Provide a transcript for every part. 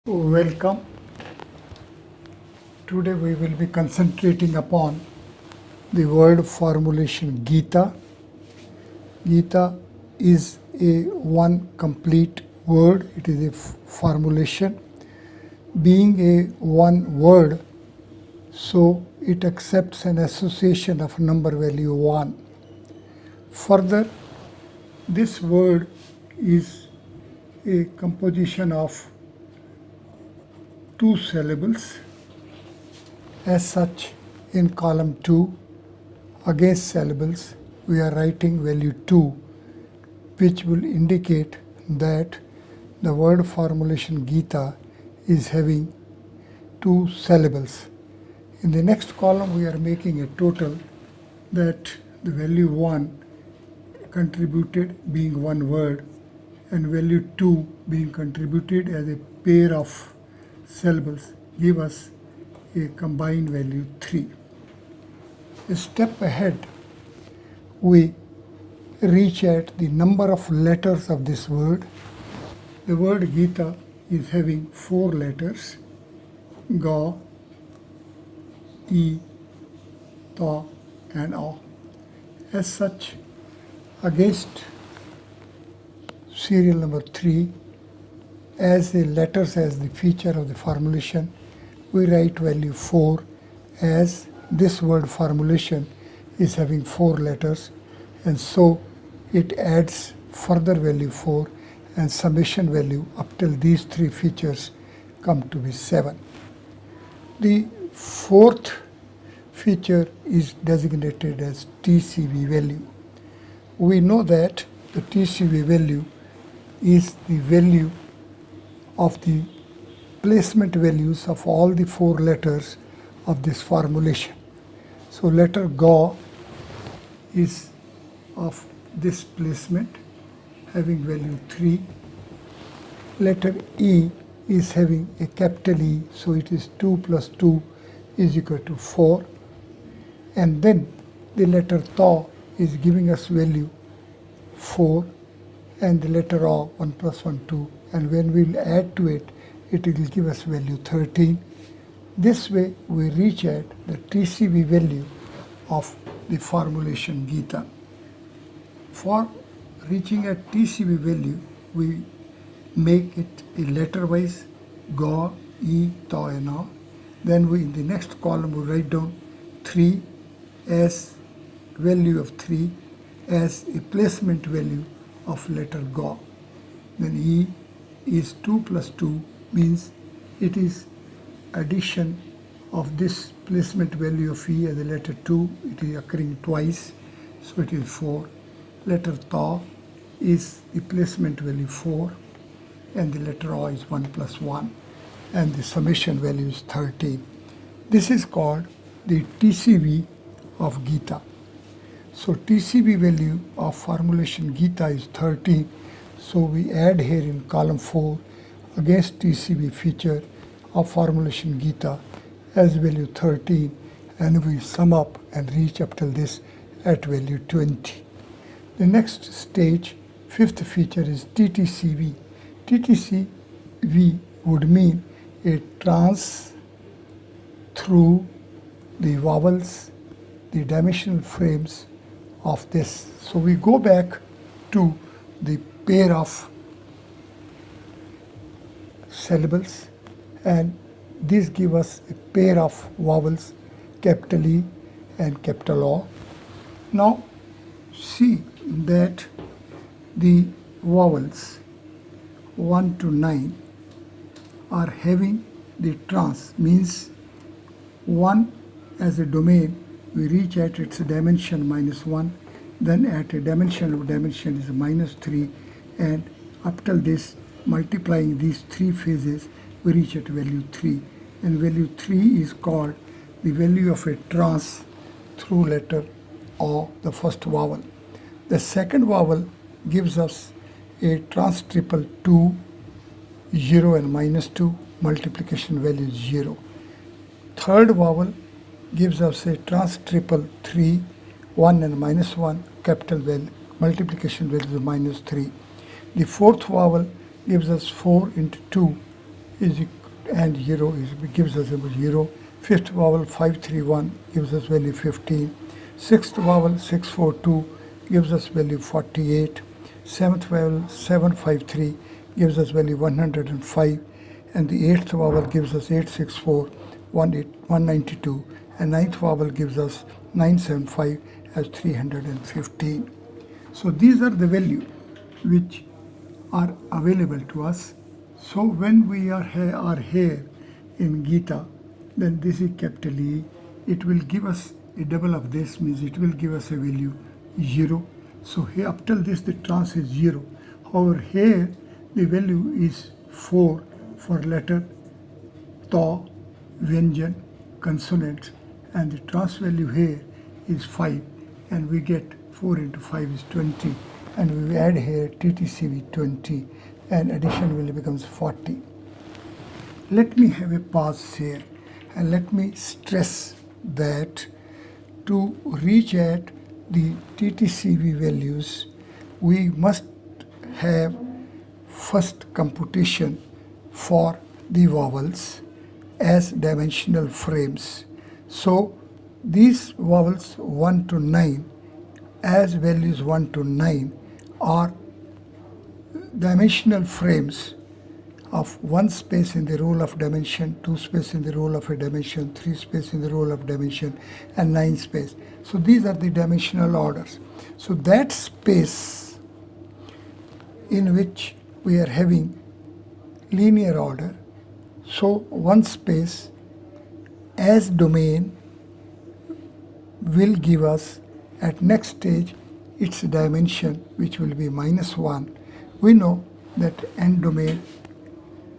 Welcome. Today we will be concentrating upon the word formulation Geeta. Geeta is a one complete word. It is a formulation. Being a one word, so it accepts an association of number value 1. Further, this word is a composition of 2 syllables. As such, in column 2, against syllables, we are writing value 2, which will indicate that the word formulation Geeta is having 2 syllables. In the next column, we are making a total that the value 1 contributed being one word and value 2 being contributed as a pair of syllables give us a combined value 3. A step ahead, we reach at the number of letters of this word. The word Geeta is having 4 letters: Ga, E, Ta and A. As such, against serial number 3, as the letters as the feature of the formulation, we write value 4 as this word formulation is having 4 letters, and so it adds further value 4 and summation value up till these 3 features come to be 7. The 4th feature is designated as TCV value. We know that the TCV value is the value of the placement values of all the 4 letters of this formulation. So letter Ga is of this placement having value 3. Letter E is having a capital E, so it is 2 plus 2 is equal to 4. And then the letter Ta is giving us value 4, and the letter A 1 plus 1 2, and when we will add to it, it will give us value 13. This way we reach at the TCV value of the formulation Geeta. For reaching at TCV value, we make it a letter-wise Ga, E, Ta and A. Then we in the next column we write down 3 as value of 3 as a placement value of letter Ga. Then E is 2 plus 2 means it is addition of this placement value of E as a letter 2. It is occurring twice, so it is 4. Letter Ta is the placement value 4, and the letter A is 1 plus 1, and the summation value is 13. This is called the TCV of Geeta. So TCV value of formulation Geeta is 13. So we add here in column 4 against TCV feature of formulation Geeta as value 13, and we sum up and reach up till this at value 20. The next stage, 5th feature, is TTCV. TTCV would mean a trans through the vowels, the dimensional frames of this. So we go back to the pair of syllables, and these give us a pair of vowels, capital E and capital O. Now see that the vowels 1 to 9 are having the trans, means 1 as a domain, we reach at its dimension minus 1, then at a dimension of dimension is minus 3, and up till this, multiplying these 3 phases, we reach at value 3. And value 3 is called the value of a trans through letter O, the first vowel. The second vowel gives us a trans triple 2, 0 and minus 2, multiplication value is 0. Third vowel gives us a trans triple 3, 1 and minus 1, capital value, multiplication value is minus 3. The fourth vowel gives us 4 into 2 is and 0 gives us a 0. Fifth vowel 531 gives us value 15. Sixth vowel 642 gives us value 48. Seventh vowel 753 gives us value 105. And the eighth vowel gives us 864, 192. And ninth vowel gives us 975 as 315. So these are the values which are available to us. So when we are here in Geeta, then this is capital E. It will give us a double of this, means it will give us a value 0. So here up till this the trans is 0. However, here the value is 4 for letter Ta, Vyanjan, consonants, and the trans value here is 5, and we get 4 into 5 is 20, and we add here TTCV 20, and addition will becomes 40. Let me have a pause here, and let me stress that to reach at the TTCV values, we must have first computation for the vowels as dimensional frames. So these vowels 1 to 9 as values 1 to 9 are dimensional frames of 1 space in the role of dimension, 2 space in the role of a dimension, 3 space in the role of dimension, and 9 space. So these are the dimensional orders. So that space in which we are having linear order, so 1 space as domain will give us at next stage its dimension, which will be -1. We know that n domain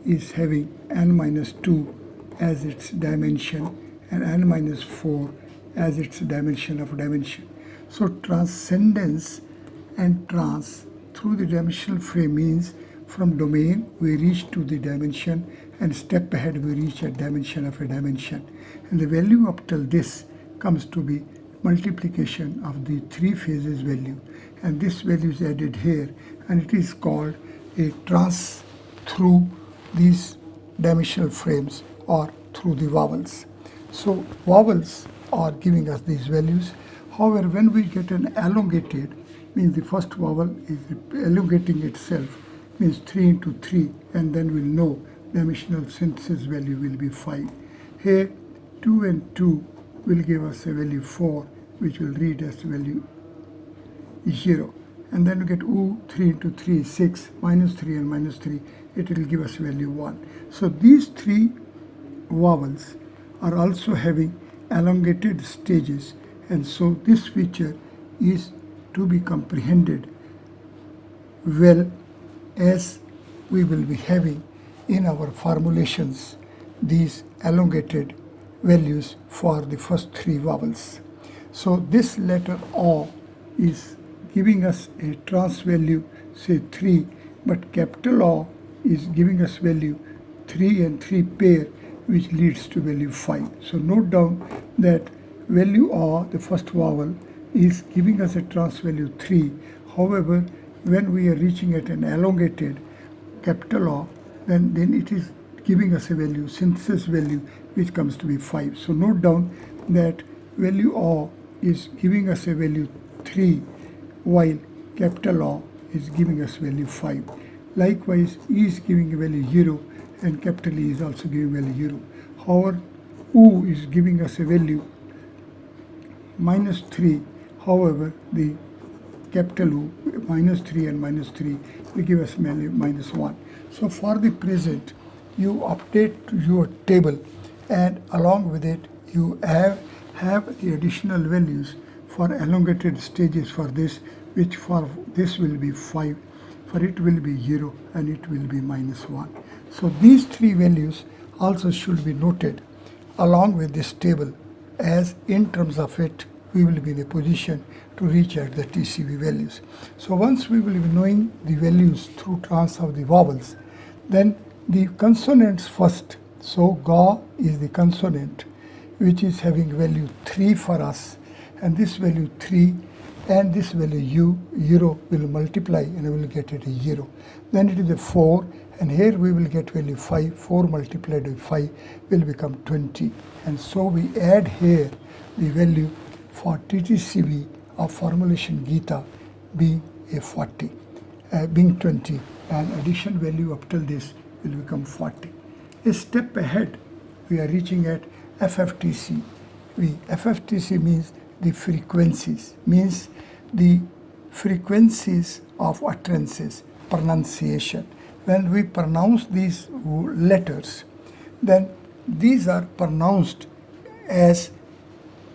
is having n minus 2 as its dimension and n minus 4 as its dimension of dimension. So transcendence and trans through the dimensional frame means from domain we reach to the dimension, and step ahead we reach a dimension of a dimension. And the value up till this comes to be multiplication of the 3 phases value, and this value is added here, and it is called a trans through these dimensional frames or through the vowels. So vowels are giving us these values. However, when we get an elongated, means the first vowel is elongating itself, means 3 into 3, and then we'll know dimensional synthesis value will be 5. Here 2 and 2 will give us a value 4, which will read as value 0. And then we get 3 into 3 is 6, minus 3 and minus 3, it will give us value 1. So these 3 vowels are also having elongated stages, and so this feature is to be comprehended well as we will be having in our formulations these elongated values for the first 3 vowels. So this letter O is giving us a trans value, say 3, but capital O is giving us value 3 and 3 pair, which leads to value 5. So note down that value O, the first vowel, is giving us a trans value 3. However, when we are reaching at an elongated capital O, then it is giving us a value, synthesis value, which comes to be 5. So note down that value O is giving us a value 3, while capital O is giving us value 5. Likewise, E is giving a value 0, and capital E is also giving value 0. However, U is giving us a value minus 3. However, the capital U, minus 3 and minus 3, will give us value minus 1. So for the present, you update your table, and along with it, you have the additional values for elongated stages for this, which for this will be 5, for it will be 0, and it will be minus 1. So these 3 values also should be noted along with this table, as in terms of it, we will be in a position to reach at the TCV values. So once we will be knowing the values through trans of the vowels, then the consonants first. So Ga is the consonant which is having value 3 for us, and this value 3 and this value U, 0, will multiply and we will get it a 0. Then it is a 4, And here we will get value 5. 4 multiplied by 5 will become 20. And so we add here the value for TTCV of formulation Geeta being a 40, being 20. And addition value up till this will become 40. A step ahead, we are reaching at FFTCV. FFTC means the frequencies, means the frequencies of utterances, pronunciation. When we pronounce these letters, then these are pronounced as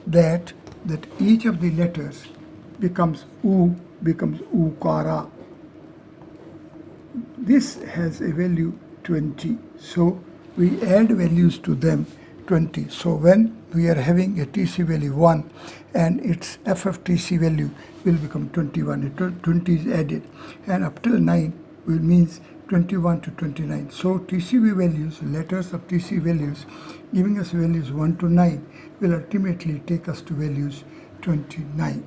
that each of the letters becomes U, becomes ukara. This has a value 20. So we add values to them 20. So when we are having a TC value 1 and its FFTC value will become 21. 20 is added, and up till 9 will means 21 to 29. So TCV values, letters of TC values, giving us values 1 to 9 will ultimately take us to values 29.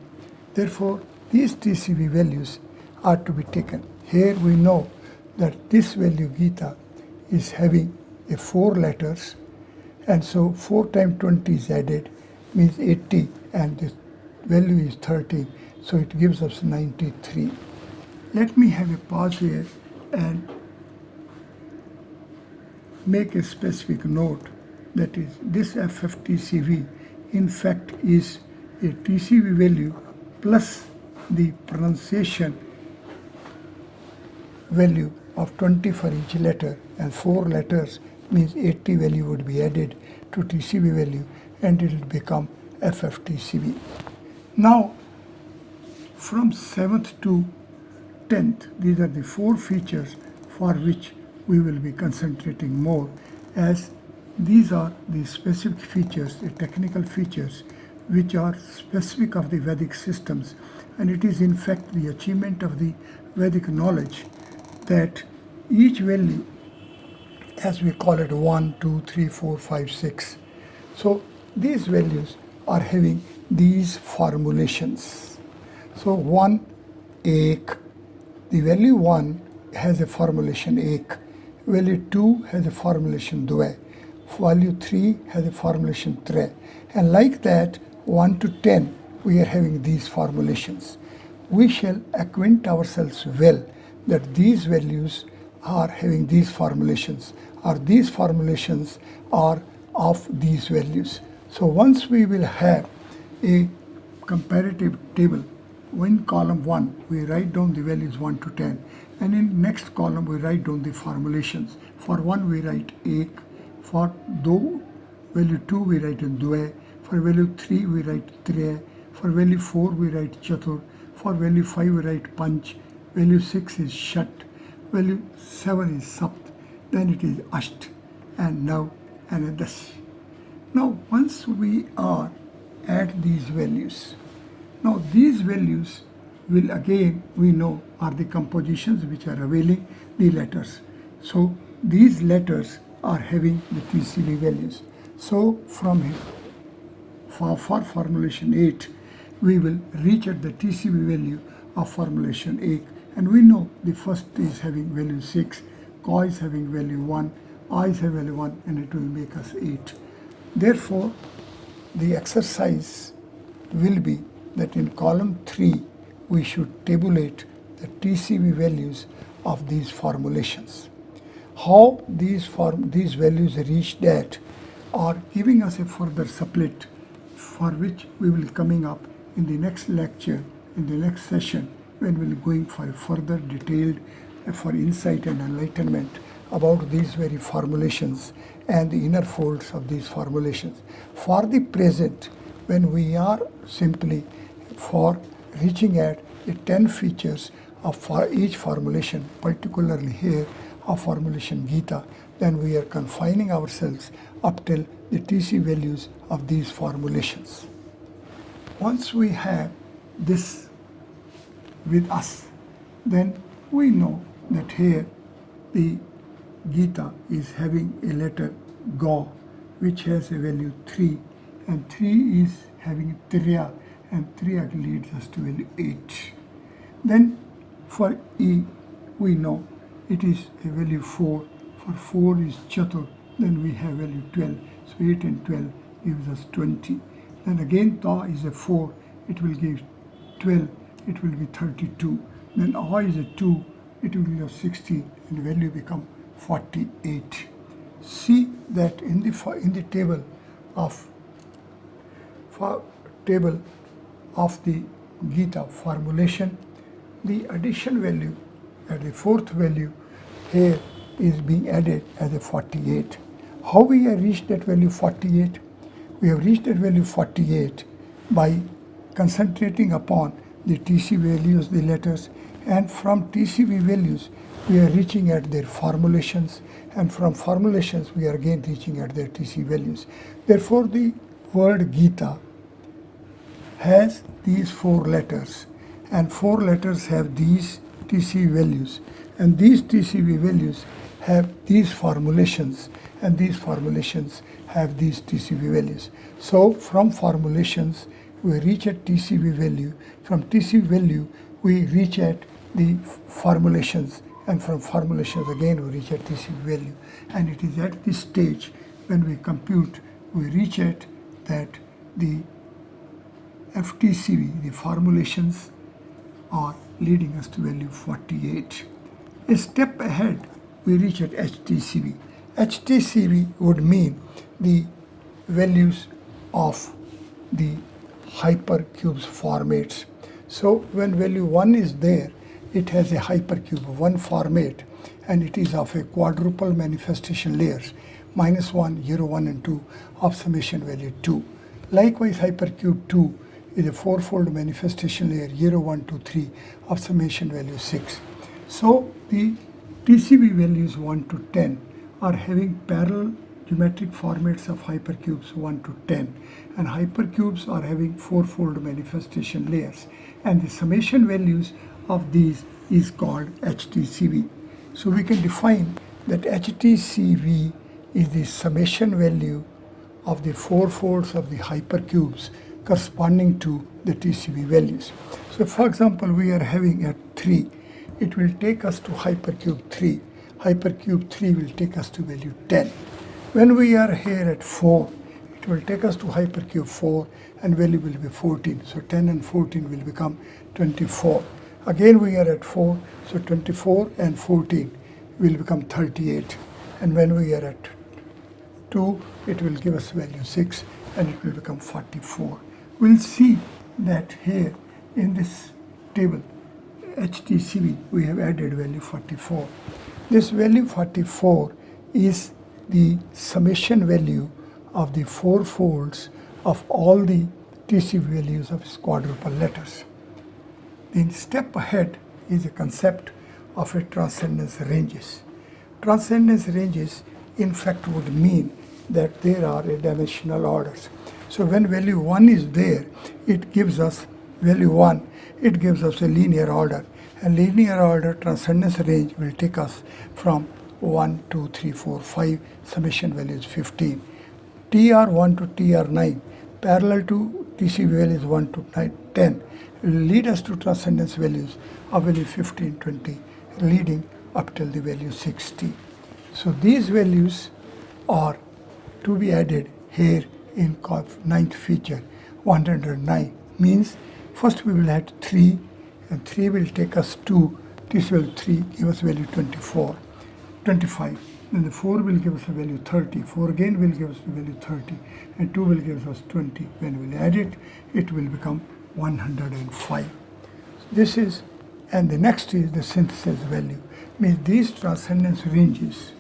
Therefore, these TCV values are to be taken. Here we know that this value Geeta is having a 4 letters, and so 4 times 20 is added, means 80, and this value is 13, so it gives us 93. Let me have a pause here and make a specific note, that is, this FFTCV in fact is a TCV value plus the pronunciation value of 20 for each letter, and 4 letters means 80 value would be added to TCV value, and it will become FFTCV. Now, from 7th to 10th, these are the 4 features for which we will be concentrating more, as these are the specific features, the technical features, which are specific of the Vedic systems, and it is in fact the achievement of the Vedic knowledge that each value, as we call it 1, 2, 3, 4, 5, 6. So these values are having these formulations. So 1, ek, the value 1 has a formulation ek, value 2 has a formulation dve, value 3 has a formulation tre, and like that 1 to 10 we are having these formulations. We shall acquaint ourselves well that these values are having these formulations, or these formulations are of these values. So once we will have a comparative table, in column 1 we write down the values 1 to 10, and in next column we write down the formulations. For 1 we write ek, for value 2 we write in dve, for value 3 we write tre, for value 4 we write chatur, for value 5 we write panch, value 6 is shat, value 7 is sapt, then it is asht, and now anadas. Now once we are at these values, now these values will again, we know, are the compositions which are availing the letters. So these letters are having the TCV values. So from here, for formulation 8, we will reach at the TCV value of formulation 8, and we know the first is having value 6, ka is having value 1, I is having value 1, and it will make us 8. Therefore, the exercise will be that in column 3 we should tabulate the TCV values of these formulations. How these values reach that are giving us a further supplement, for which we will coming up in the next lecture, in the next session, when we will going for a further detailed for insight and enlightenment about these very formulations and the inner folds of these formulations. For the present, when we are simply for reaching at the 10 features of for each formulation, particularly here of formulation Geeta, then we are confining ourselves up till the TC values of these formulations. Once we have this with us, then we know that here the Geeta is having a letter Ga, which has a value 3, and 3 is having Triya, and Triya leads us to value 8. Then for E, we know it is a value 4. For 4 is Chatur, then we have value 12. So 8 and 12 gives us 20. Then again Ta is a 4, it will give 12, it will be 32. Then A is a 2, it will give us 16, and the value become 48. See that in the table of the Geeta formulation, the addition value at the fourth value here is being added as a 48. How we have reached that value 48? We have reached that value 48 by concentrating upon the TC values, the letters, and from TCV values we are reaching at their formulations, and from formulations we are again reaching at their TC values. Therefore, the word Geeta has these 4 letters, and 4 letters have these TC values, and these TCV values have these formulations, and these formulations have these TCV values. So from formulations we reach at TCV value, from TCV value we reach at the formulations, and from formulations again we reach at TCV value. And it is at this stage when we compute, we reach at that the FTCV, the formulations, are leading us to value 48. A step ahead, we reach at HTCV. HTCV would mean the values of the hypercubes formats. So when value 1 is there, it has a hypercube 1 format, and it is of a quadruple manifestation layers, -1, 0, 1, and 2 of summation value 2. Likewise, hypercube 2 is a 4-fold manifestation layer 0, 1, 2, 3 of summation value 6. So the TCV values 1 to 10 are having parallel geometric formats of hypercubes 1 to 10, and hypercubes are having 4-fold manifestation layers, and the summation values of these is called HTCV. So we can define that HTCV is the summation value of the 4 folds of the hypercubes corresponding to the TCV values. So for example, we are having at 3, it will take us to hypercube 3. Hypercube 3 will take us to value 10. When we are here at 4, it will take us to hypercube 4, and value will be 14. So 10 and 14 will become 24. Again we are at 4, so 24 and 14 will become 38. And when we are at 2, it will give us value 6, and it will become 44. We'll see that here in this table, HTCV, we have added value 44. This value 44 is the summation value of the 4 folds of all the TCV values of quadruple letters. The step ahead is a concept of a transcendence ranges. Transcendence ranges in fact would mean that there are a dimensional orders. So when value 1 is there, it gives us value 1, it gives us a linear order. And linear order transcendence range will take us from 1, 2, 3, 4, 5, summation value is 15. TR1 to TR9, parallel to TCV values 1 to 10, will lead us to transcendence values of value 15, 20, leading up till the value 60. So these values are to be added here in 9th feature, 109, means first we will add 3, and 3 will take us to, this will 3 give us value 24, 25, then the 4 will give us a value 30, 4 again will give us a value 30, and 2 will give us 20. When we add it, it will become 105. This is, and the next is the synthesis value, means these transcendence ranges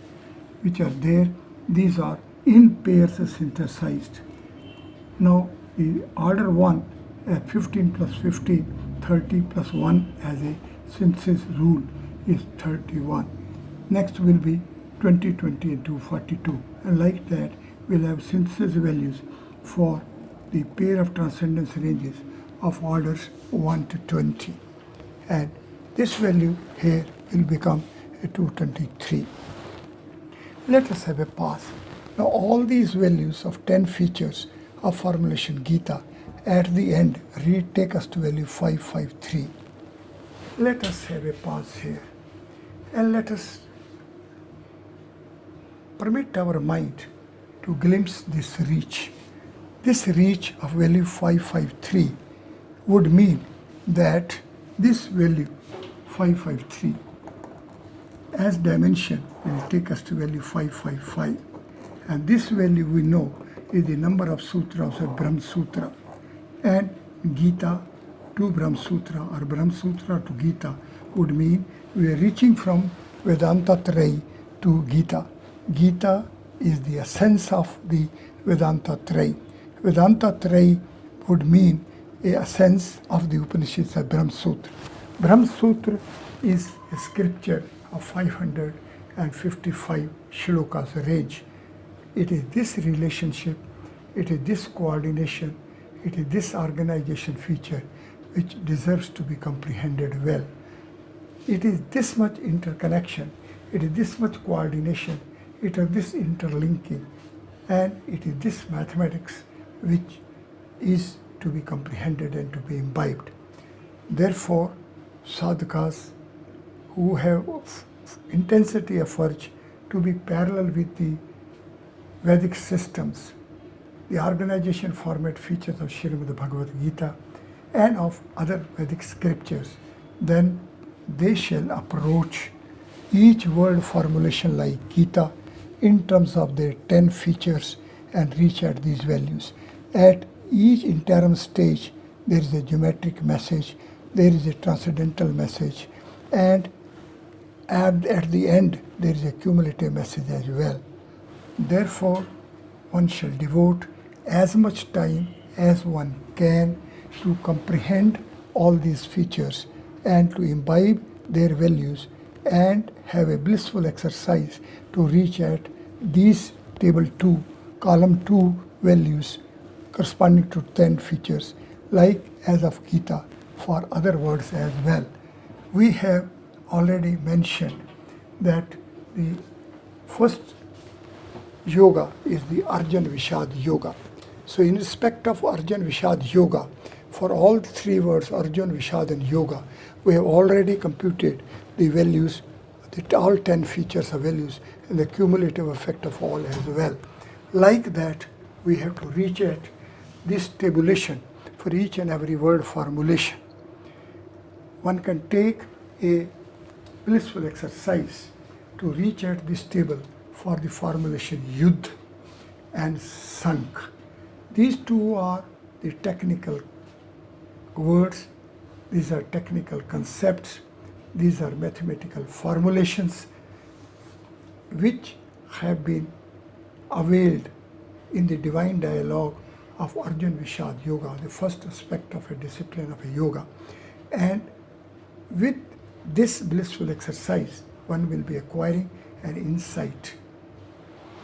which are there, these are in pairs synthesized. Now the order 1, 15 plus 15, 30 plus 1 as a synthesis rule is 31. Next will be 20, 20 and 2, 42. And like that, we'll have synthesis values for the pair of transcendence ranges of orders 1 to 20. And this value here will become a 223. Let us have a pause. Now all these values of 10 features of formulation Geeta at the end take us to value 553. Let us have a pause here. And let us permit our mind to glimpse this reach. This reach of value 553 would mean that this value 553 as dimension will take us to value 555, and this value we know is the number of sutras of Brahma Sutra, and Geeta to Brahma Sutra or Brahma Sutra to Geeta would mean we are reaching from Vedanta Traya to Geeta. Geeta is the essence of the Vedanta Traya. Vedanta Traya would mean a sense of the Upanishads of Brahma Sutra. Brahma Sutra is a scripture of 555 shlokas range. It is this relationship, it is this coordination, it is this organization feature which deserves to be comprehended well. It is this much interconnection, it is this much coordination, it is this interlinking, and it is this mathematics which is to be comprehended and to be imbibed. Therefore, sadhakas who have intensity of urge to be parallel with the Vedic systems, the organization format features of Srimad Bhagavad Gita and of other Vedic scriptures, then they shall approach each word formulation like Gita in terms of their 10 features and reach at these values. At each interim stage, there is a geometric message, there is a transcendental message, and at the end, there is a cumulative message as well. Therefore, one shall devote as much time as one can to comprehend all these features and to imbibe their values and have a blissful exercise to reach at these table 2, column 2 values corresponding to 10 features, like as of Gita for other words as well. We have already mentioned that the first yoga is the Arjan Vishad Yoga. So in respect of Arjan Vishad Yoga, for all the 3 words Arjan, Vishad and Yoga, we have already computed the values, all 10 features of values and the cumulative effect of all as well. Like that, we have to reach at this tabulation for each and every word formulation. One can take a blissful exercise to reach at this table for the formulation Yudh and Sank. These 2 are the technical words, these are technical concepts, these are mathematical formulations which have been availed in the divine dialogue of Arjan Vishad Yoga, the first aspect of a discipline of a yoga. And with this blissful exercise, one will be acquiring an insight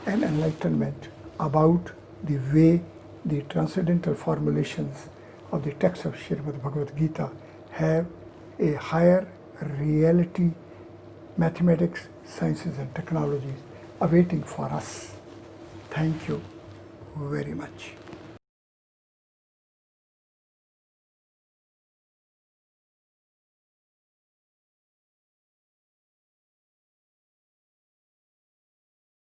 and enlightenment about the way the transcendental formulations of the text of Srimad Bhagavad Gita have a higher reality, mathematics, sciences and technologies awaiting for us. Thank you very much.